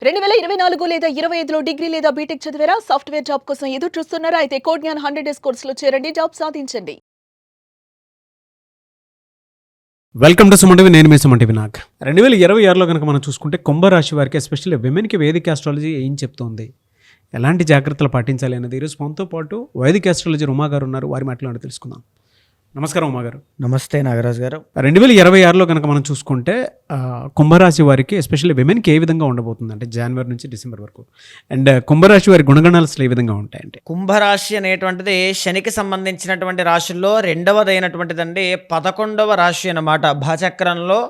2024 లేదా 25లో డిగ్రీ లేదా బీటెక్ చదివారా? సాఫ్ట్‌వేర్ జాబ్ కోసం ఎదురు చూస్తున్నారా? అయితే కోడ్ జ్ఞాన్ 100 డేస్ కోర్సులో చేరండి. జాబ్ సాధించండి. Welcome to Suman TV. నేను మీ సుమన్ టీవీ నాగ్. 2026లో కనుక మనం చూసుకుంటే కుంభరాశి వారికి ఎస్పెషల్లీ విమెన్కి వేదిక ఆస్ట్రాలజీ ఏం చెప్తోంది, ఎలాంటి జాగ్రత్తలు పాటించాలి అనేది ఈరోజు మనతో పాటు వైదిక ఆస్ట్రాలజీ ఉమా గారు ఉన్నారు. వారి మాటలు తెలుసుకుందాం. నమస్కారం ఉమా గారు. నమస్తే నాగరాజు గారు. 2026లో కనుక మనం చూసుకుంటే కుంభరాశి వారికి ఎస్పెషల్లీ విమెన్కి ఏ విధంగా ఉండబోతుంది అంటే జనవరి నుంచి డిసెంబర్ వరకు, అండ్ కుంభరాశి వారి గుణగణాలు అసలు ఏ విధంగా ఉంటాయంటే? కుంభరాశి అనేటువంటిది శనికి సంబంధించినటువంటి రాశుల్లో రెండవదైనటువంటిదండి. 11వ రాశి అన్నమాట. భాచక్రంలో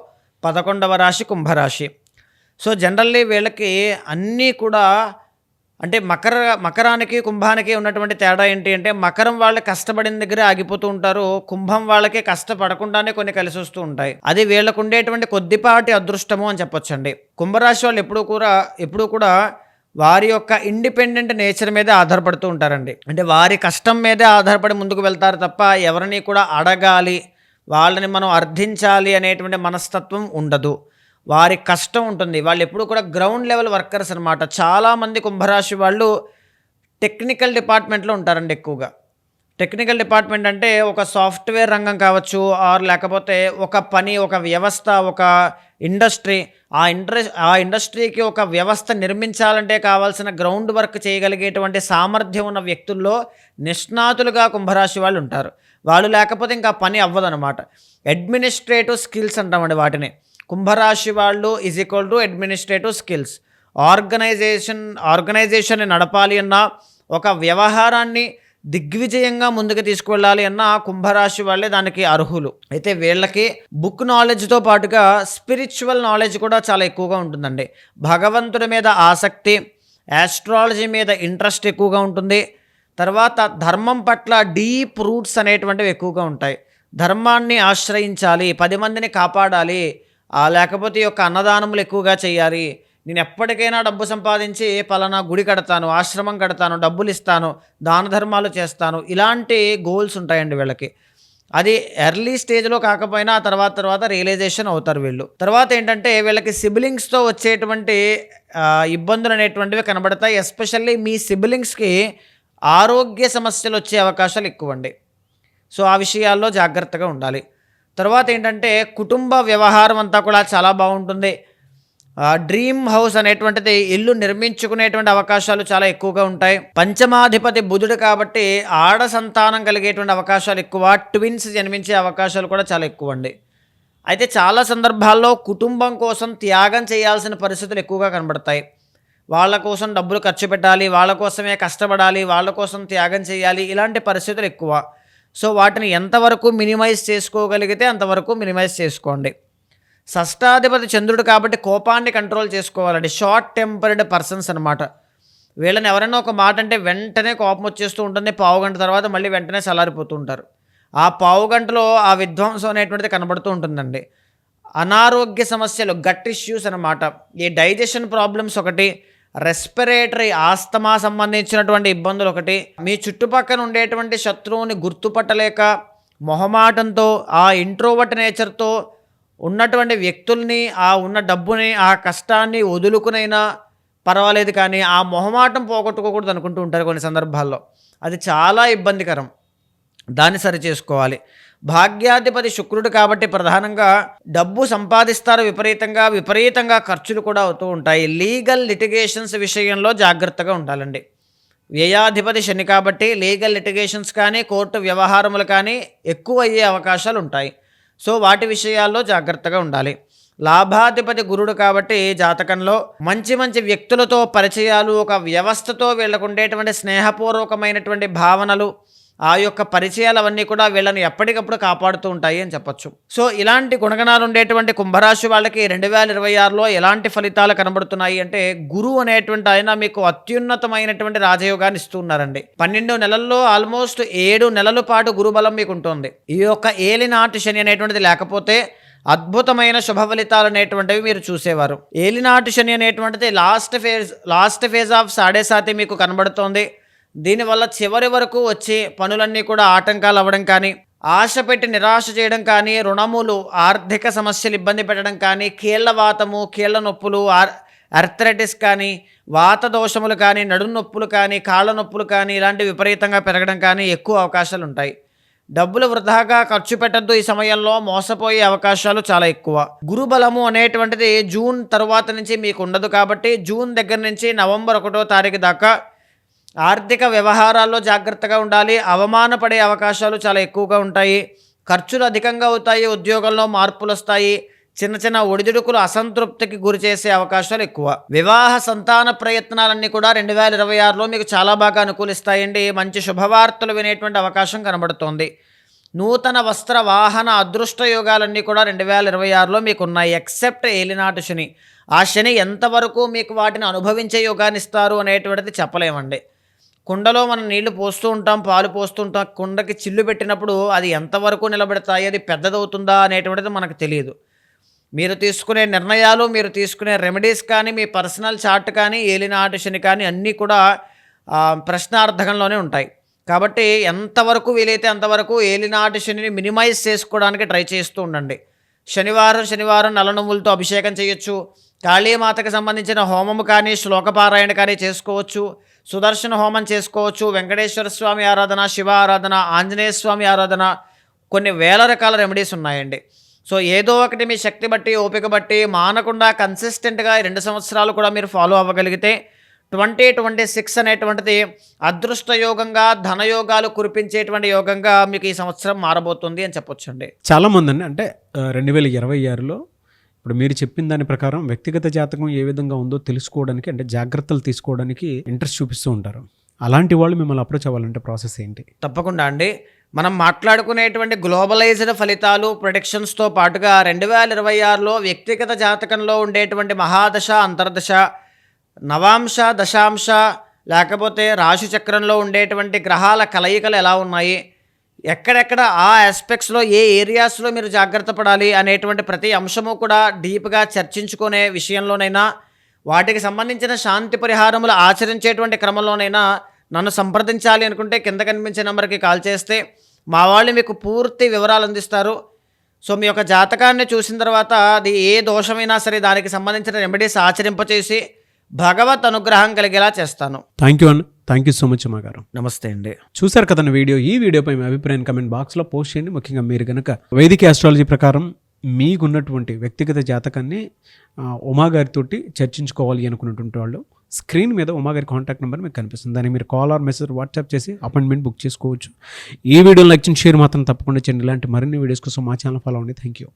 11వ రాశి కుంభరాశి. సో జనరల్లీ వీళ్ళకి అన్నీ కూడా అంటే మకరానికి కుంభానికి ఉన్నటువంటి తేడా ఏంటి అంటే, మకరం వాళ్ళు కష్టపడిన దగ్గర ఆగిపోతూ ఉంటారు, కుంభం వాళ్ళకి కష్టపడకుండానే కొన్ని కలిసి వస్తూ ఉంటాయి. అది వీళ్ళకు ఉండేటువంటి కొద్దిపాటి అదృష్టము అని చెప్పొచ్చండి. కుంభరాశి వాళ్ళు ఎప్పుడూ కూడా వారి యొక్క ఇండిపెండెంట్ నేచర్ మీదే ఆధారపడుతూ ఉంటారండి. అంటే వారి కష్టం మీదే ఆధారపడి ముందుకు వెళ్తారు తప్ప ఎవరిని కూడా అడగాలి, వాళ్ళని మనం అర్థించాలి అనేటువంటి మనస్తత్వం ఉండదు. వారి కష్టం ఉంటుంది. వాళ్ళు ఎప్పుడు కూడా గ్రౌండ్ లెవెల్ వర్కర్స్ అనమాట. చాలామంది కుంభరాశి వాళ్ళు టెక్నికల్ డిపార్ట్మెంట్లో ఉంటారండి ఎక్కువగా. టెక్నికల్ డిపార్ట్మెంట్ అంటే ఒక సాఫ్ట్వేర్ రంగం కావచ్చు, ఆర్ లేకపోతే ఒక పని, ఒక వ్యవస్థ, ఒక ఇండస్ట్రీ. ఆ ఇండస్ట్రీకి ఒక వ్యవస్థ నిర్మించాలంటే కావాల్సిన గ్రౌండ్ వర్క్ చేయగలిగేటువంటి సామర్థ్యం ఉన్న వ్యక్తుల్లో నిష్ణాతులుగా కుంభరాశి వాళ్ళు ఉంటారు. వాళ్ళు లేకపోతే ఇంకా పని అవ్వదన్నమాట. అడ్మినిస్ట్రేటివ్ స్కిల్స్ అంటామండి వాటిని. కుంభరాశి వాళ్ళు is equal to administrative skills. ఆర్గనైజేషన్ని నడపాలి అన్నా, ఒక వ్యవహారాన్ని దిగ్విజయంగా ముందుకు తీసుకువెళ్ళాలి అన్న కుంభరాశి వాళ్ళే దానికి అర్హులు. అయితే వీళ్ళకి బుక్ నాలెడ్జ్తో పాటుగా స్పిరిచువల్ నాలెడ్జ్ కూడా చాలా ఎక్కువగా ఉంటుందండి. భగవంతుడి మీద ఆసక్తి, ఆస్ట్రాలజీ మీద ఇంట్రెస్ట్ ఎక్కువగా ఉంటుంది. తర్వాత ధర్మం పట్ల డీప్ రూట్స్ అనేటువంటివి ఎక్కువగా ఉంటాయి. ధర్మాన్ని ఆశ్రయించాలి, 10 మందిని కాపాడాలి, లేకపోతే ఈ యొక్క అన్నదానములు ఎక్కువగా చేయాలి, నేను ఎప్పటికైనా డబ్బు సంపాదించి పలానా గుడి కడతాను, ఆశ్రమం కడతాను, డబ్బులు ఇస్తాను, దాన ధర్మాలు చేస్తాను, ఇలాంటి గోల్స్ ఉంటాయండి వీళ్ళకి. అది ఎర్లీ స్టేజ్లో కాకపోయినా తర్వాత రియలైజేషన్ అవుతారు వీళ్ళు. తర్వాత ఏంటంటే వీళ్ళకి సిబ్లింగ్స్తో వచ్చేటువంటి ఇబ్బందులు అనేటువంటివి కనబడతాయి. ఎస్పెషల్లీ మీ సిబ్లింగ్స్కి ఆరోగ్య సమస్యలు వచ్చే అవకాశాలు ఎక్కువండి. సో ఆ విషయాల్లో జాగ్రత్తగా ఉండాలి. తర్వాత ఏంటంటే కుటుంబ వ్యవహారం అంతా కూడా చాలా బాగుంటుంది. డ్రీమ్ హౌస్ అనేటువంటిది ఇల్లు నిర్మించుకునేటువంటి అవకాశాలు చాలా ఎక్కువగా ఉంటాయి. పంచమాధిపతి బుధుడు కాబట్టి ఆడ సంతానం కలిగేటువంటి అవకాశాలు ఎక్కువ. ట్విన్స్ జన్మించే అవకాశాలు కూడా చాలా ఎక్కువ అండి. అయితే చాలా సందర్భాల్లో కుటుంబం కోసం త్యాగం చేయాల్సిన పరిస్థితులు ఎక్కువగా కనబడతాయి. వాళ్ళ కోసం డబ్బులు ఖర్చు పెట్టాలి, వాళ్ళ కోసమే కష్టపడాలి, వాళ్ళ కోసం త్యాగం చేయాలి, ఇలాంటి పరిస్థితులు ఎక్కువ. సో వాటిని ఎంతవరకు మినిమైజ్ చేసుకోగలిగితే అంతవరకు మినిమైజ్ చేసుకోండి. షష్టాధిపతి చంద్రుడు కాబట్టి కోపాన్ని కంట్రోల్ చేసుకోవాలండి. షార్ట్ టెంపర్డ్ పర్సన్స్ అనమాట. వీళ్ళని ఎవరైనా ఒక మాట అంటే వెంటనే కోపం వచ్చేస్తూ ఉంటుంది. పావుగంట తర్వాత మళ్ళీ వెంటనే చల్లారిపోతూ ఉంటారు. ఆ పావుగంటలో ఆ విధ్వంసం అనేటువంటిది కనబడుతూ ఉంటుందండి. అనారోగ్య సమస్యలు, గట్ ఇష్యూస్ అనమాట. ఈ డైజెషన్ ప్రాబ్లమ్స్ ఒకటి, రెస్పిరేటరీ ఆస్తమా సంబంధించినటువంటి ఇబ్బందులు ఒకటి, మీ చుట్టుపక్కల ఉండేటువంటి శత్రువుని గుర్తుపట్టలేక మొహమాటంతో, ఆ ఇంట్రోవర్ట్ నేచర్తో ఉన్నటువంటి వ్యక్తుల్ని, ఆ ఉన్న డబ్బుని, ఆ కష్టాన్ని వదులుకునైనా పర్వాలేదు కానీ ఆ మొహమాటం పోగొట్టుకోకూడదు అనుకుంటూ ఉంటారు కొన్ని సందర్భాల్లో. అది చాలా ఇబ్బందికరం. దాన్ని సరి చేసుకోవాలి. భాగ్యాధిపతి శుక్రుడు కాబట్టి ప్రధానంగా డబ్బు సంపాదిస్తారు, విపరీతంగా ఖర్చులు కూడా అవుతూ ఉంటాయి. లీగల్ లిటిగేషన్స్ విషయంలో జాగ్రత్తగా ఉండాలండి. వ్యయాధిపతి శని కాబట్టి లీగల్ లిటిగేషన్స్ కానీ కోర్టు వ్యవహారములు కానీ ఎక్కువ అయ్యే అవకాశాలు ఉంటాయి. సో వాటి విషయాల్లో జాగ్రత్తగా ఉండాలి. లాభాధిపతి గురుడు కాబట్టి జాతకంలో మంచి వ్యక్తులతో పరిచయాలు, ఒక వ్యవస్థతో వీళ్ళకు ఉండేటువంటి స్నేహపూర్వకమైనటువంటి భావనలు, ఆ యొక్క పరిచయాలు అవన్నీ కూడా వీళ్ళని ఎప్పటికప్పుడు కాపాడుతూ ఉంటాయి అని చెప్పొచ్చు. సో ఇలాంటి గుణగణాలు ఉండేటువంటి కుంభరాశి వాళ్ళకి 2026లో ఎలాంటి ఫలితాలు కనబడుతున్నాయి అంటే, గురువు అనేటువంటి ఆయన మీకు అత్యున్నతమైనటువంటి రాజయోగాన్ని ఇస్తున్నారండి. 12 నెలల్లో ఆల్మోస్ట్ 7 నెలల పాటు గురుబలం మీకు ఉంటుంది. ఈ యొక్క ఏలినాటి శని అనేటువంటిది లేకపోతే అద్భుతమైన శుభ ఫలితాలు అనేటువంటివి మీరు చూసేవారు. ఏలినాటి శని అనేటువంటిది లాస్ట్ ఫేజ్ ఆఫ్ 7.5 మీకు కనబడుతోంది. దీనివల్ల చివరి వరకు వచ్చే పనులన్నీ కూడా ఆటంకాలు అవ్వడం కానీ, ఆశ పెట్టి నిరాశ చేయడం కానీ, రుణములు, ఆర్థిక సమస్యలు ఇబ్బంది పెట్టడం కానీ, కీళ్ల వాతము, కీళ్ల నొప్పులు, ఆర్థరైటిస్ కానీ, వాత దోషములు కానీ, నడుము నొప్పులు కానీ, కాళ్ళ నొప్పులు కానీ ఇలాంటివి విపరీతంగా పెరగడం కానీ ఎక్కువ అవకాశాలు ఉంటాయి. డబ్బులు వృధాగా ఖర్చు పెట్టద్దు. ఈ సమయంలో మోసపోయే అవకాశాలు చాలా ఎక్కువ. గురుబలము అనేటువంటిది జూన్ తర్వాత నుంచి మీకు ఉండదు కాబట్టి జూన్ దగ్గర నుంచి నవంబర్ 1వ తారీఖు దాకా ఆర్థిక వ్యవహారాల్లో జాగ్రత్తగా ఉండాలి. అవమానపడే అవకాశాలు చాలా ఎక్కువగా ఉంటాయి. ఖర్చులు అధికంగా అవుతాయి. ఉద్యోగంలో మార్పులు వస్తాయి. చిన్న చిన్న ఒడిదుడుకులు అసంతృప్తికి గురి చేసే అవకాశాలు ఎక్కువ. వివాహ సంతాన ప్రయత్నాలన్నీ కూడా 2026లో మీకు చాలా బాగా అనుకూలిస్తాయండి. మంచి శుభవార్తలు వినేటువంటి అవకాశం కనబడుతోంది. నూతన వస్త్ర వాహన అదృష్ట యోగాలన్నీ కూడా 2026లో మీకు ఉన్నాయి. ఎక్సెప్ట్ ఏలినాటి శని. ఆ శని ఎంతవరకు మీకు వాటిని అనుభవించే యోగాన్ని ఇస్తారు అనేటువంటిది చెప్పలేమండి. కుండలో మనం నీళ్లు పోస్తూ ఉంటాం, పాలు పోస్తూ ఉంటాం. కుండకి చిల్లు పెట్టినప్పుడు అది ఎంతవరకు నిలబెడతాయి, అది పెద్దదవుతుందా అనేటువంటిది మనకు తెలియదు. మీరు తీసుకునే నిర్ణయాలు, మీరు తీసుకునే రెమెడీస్ కానీ, మీ పర్సనల్ చార్ట్ కానీ, ఏలినాటి శని కానీ అన్నీ కూడా ప్రశ్నార్థకంలోనే ఉంటాయి. కాబట్టి ఎంతవరకు వీలైతే అంతవరకు ఏలినాటి శనిని మినిమైజ్ చేసుకోవడానికి ట్రై చేస్తూ ఉండండి. శనివారం నల్ల నువ్వులతో అభిషేకం చేయొచ్చు. కాళీమాతకు సంబంధించిన హోమము కానీ, శ్లోకపారాయణ కానీ చేసుకోవచ్చు. సుదర్శన హోమం చేసుకోవచ్చు. వెంకటేశ్వర స్వామి ఆరాధన, శివ ఆరాధన, ఆంజనేయ స్వామి ఆరాధన, కొన్ని వేల రకాల రెమెడీస్ ఉన్నాయండి. సో ఏదో ఒకటి మీ శక్తి బట్టి, ఓపిక బట్టి మానకుండా కన్సిస్టెంట్గా 2 సంవత్సరాలు కూడా మీరు ఫాలో అవ్వగలిగితే 2026 అనేటువంటిది అదృష్ట యోగంగా, ధనయోగాలు కురిపించేటువంటి యోగంగా మీకు ఈ సంవత్సరం మారబోతుంది అని చెప్పొచ్చండి. చాలామంది అండి అంటే 2026లో ఇప్పుడు మీరు చెప్పిన దాని ప్రకారం వ్యక్తిగత జాతకం ఏ విధంగా ఉందో తెలుసుకోవడానికి అంటే జాగ్రత్తలు తీసుకోవడానికి ఇంట్రెస్ట్ చూపిస్తూ ఉంటారు. అలాంటి వాళ్ళు మిమ్మల్ని అప్రోచ్ అవ్వాలంటే ప్రాసెస్ ఏంటి? తప్పకుండా అండి. మనం మాట్లాడుకునేటువంటి గ్లోబలైజ్డ్ ఫలితాలు, ప్రొడిక్షన్స్తో పాటుగా 2026లో వ్యక్తిగత జాతకంలో ఉండేటువంటి మహాదశ, అంతర్దశ, నవాంశ, దశాంశ, లేకపోతే రాశి చక్రంలో ఉండేటువంటి గ్రహాల కలయికలు ఎలా ఉన్నాయి, ఎక్కడెక్కడ ఆ ఆస్పెక్ట్స్లో ఏ ఏరియాస్లో మీరు జాగ్రత్త పడాలి అనేటువంటి ప్రతి అంశము కూడా డీప్గా చర్చించుకునే విషయంలోనైనా, వాటికి సంబంధించిన శాంతి పరిహారములు ఆచరించేటువంటి క్రమంలోనైనా నన్ను సంప్రదించాలి అనుకుంటే కింద కనిపించే నెంబర్కి కాల్ చేస్తే మా వాళ్ళు మీకు పూర్తి వివరాలు అందిస్తారు. సో మీ యొక్క జాతకాన్ని చూసిన తర్వాత అది ఏ దోషమైనా సరే దానికి సంబంధించిన రెమెడీస్ ఆచరింపచేసి భగవత్ అనుగ్రహం కలిగేలా చేస్తాను. థ్యాంక్ యూ అన్న. థ్యాంక్ యూ సో మచ్ అమ్మ గారు. నమస్తే అండి. చూసారు కదన్న వీడియో. ఈ వీడియోపై మీ అభిప్రాయం కమెంట్ బాక్స్లో పోస్ట్ చేయండి. ముఖ్యంగా మీరు కనుక వైదిక ఆస్ట్రాలజీ ప్రకారం మీకున్నటువంటి వ్యక్తిగత జాతకాన్ని ఉమా గారితో చర్చించుకోవాలి అనుకున్నటువంటి వాళ్ళు స్క్రీన్ మీద ఉమా గారి కాంటాక్ట్ నెంబర్ మీకు కనిపిస్తుంది. దాన్ని మీరు కాల్ ఆర్ మెసేజ్ వాట్సాప్ చేసి అపాయింట్మెంట్ బుక్ చేసుకోవచ్చు. ఈ వీడియోని లైక్ చేసి షేర్ మాత్రం తప్పకుండా చేయండి. ఇలాంటి మరిన్ని వీడియోస్ కోసం మా ఛానల్ ఫాలో అవ్వండి. Thank you.